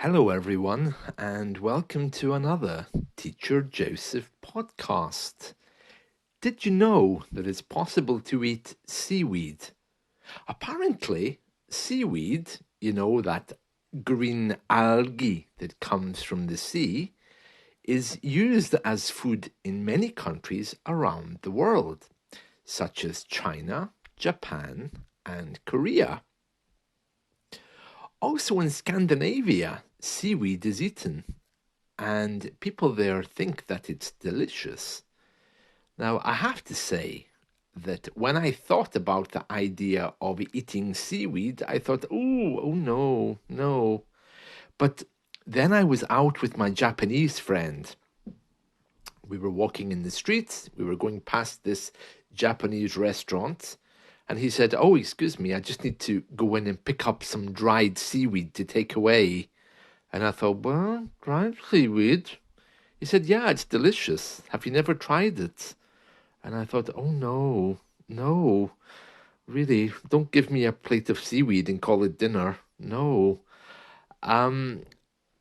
Hello, everyone, and welcome to another Teacher Joseph podcast. Did you know that it's possible to eat seaweed? Apparently, seaweed, that green algae that comes from the sea, is used as food in many countries around the world, such as China, Japan, and Korea. Also in Scandinavia, seaweed is eaten, and people there think that it's delicious. Now, I have to say that when I thought about the idea of eating seaweed, I thought, oh no, no. But then I was out with my Japanese friend. We were walking in the streets, we were going past this Japanese restaurant, and he said, "Oh, excuse me, I just need to go in and pick up some dried seaweed to take away." And I thought, "Well, dried seaweed?" He said, "Yeah, it's delicious. Have you never tried it?" And I thought, "Oh, no, no, really, don't give me a plate of seaweed and call it dinner. No." Um,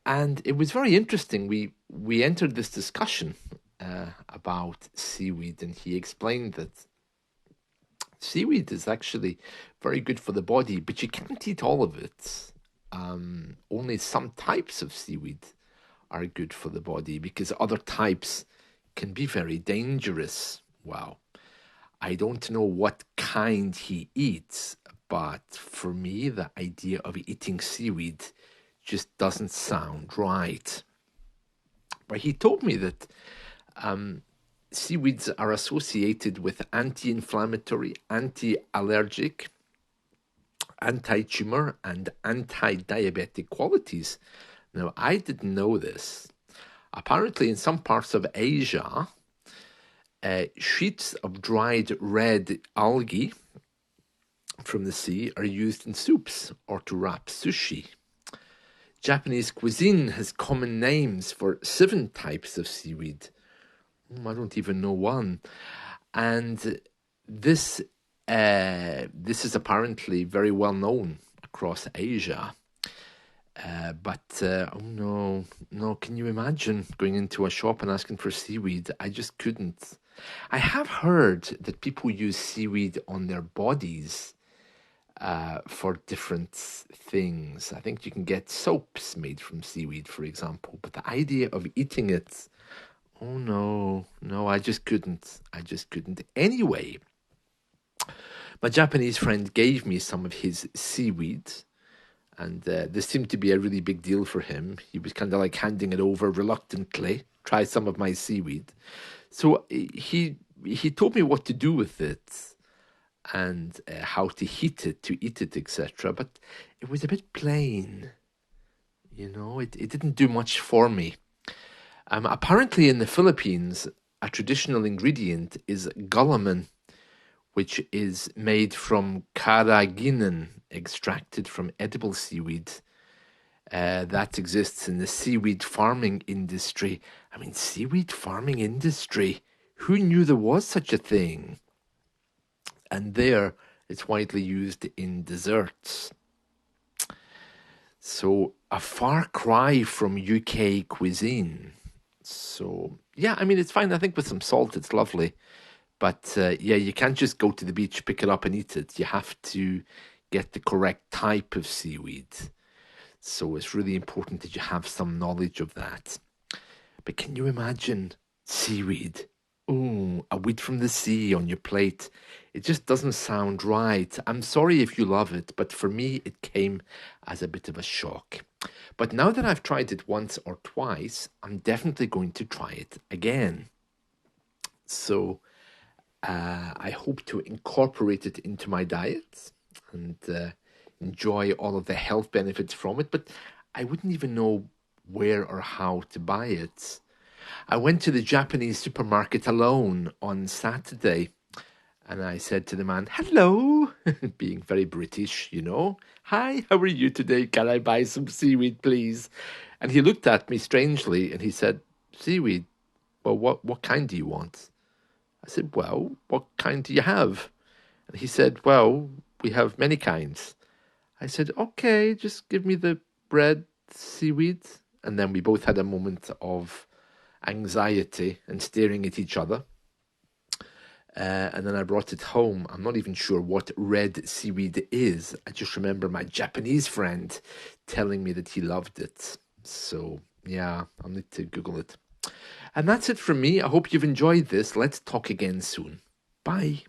and it was very interesting. We entered this discussion about seaweed, and he explained that seaweed is actually very good for the body, but you can't eat all of it. Only some types of seaweed are good for the body because other types can be very dangerous. Wow. I don't know what kind he eats, but for me, the idea of eating seaweed just doesn't sound right. But he told me that seaweeds are associated with anti-inflammatory, anti-allergic, anti-tumor, and anti-diabetic qualities. Now, I didn't know this. Apparently, in some parts of Asia, sheets of dried red algae from the sea are used in soups or to wrap sushi. Japanese cuisine has common names for 7 types of seaweed. I don't even know one. And this is apparently very well known across Asia. But oh no, no, can you imagine going into a shop and asking for seaweed? I just couldn't. I have heard that people use seaweed on their bodies for different things. I think you can get soaps made from seaweed, for example. But the idea of eating it, oh no, no, I just couldn't. I just couldn't. Anyway, my Japanese friend gave me some of his seaweed, and this seemed to be a really big deal for him. He was kind of like handing it over reluctantly. Try some of my seaweed. So he told me what to do with it and how to heat it, to eat it, etc. But it was a bit plain, it didn't do much for me. Apparently, in the Philippines, a traditional ingredient is gulaman, which is made from carrageenan, extracted from edible seaweed. That exists in the seaweed farming industry. I mean, seaweed farming industry. Who knew there was such a thing? And there, it's widely used in desserts. So, a far cry from UK cuisine. So, yeah, I mean, it's fine. I think with some salt, it's lovely. But yeah, you can't just go to the beach, pick it up, and eat it. You have to get the correct type of seaweed. So, it's really important that you have some knowledge of that. But can you imagine seaweed? Ooh, a weed from the sea on your plate. It just doesn't sound right. I'm sorry if you love it, but for me, it came as a bit of a shock. But now that I've tried it once or twice, I'm definitely going to try it again. So I hope to incorporate it into my diet and enjoy all of the health benefits from it. But I wouldn't even know where or how to buy it. I went to the Japanese supermarket alone on Saturday and I said to the man, "Hello," being very British, "Hi, how are you today? Can I buy some seaweed, please?" And he looked at me strangely and he said, "Seaweed? Well, what kind do you want?" I said, "Well, what kind do you have?" And he said, "Well, we have many kinds." I said, "Okay, just give me the red seaweed, and then we both had a moment of anxiety and staring at each other. And then I brought it home. I'm not even sure what red seaweed is. I just remember my Japanese friend telling me that he loved it. So, yeah, I'll need to Google it. And that's it from me. I hope you've enjoyed this. Let's talk again soon. Bye.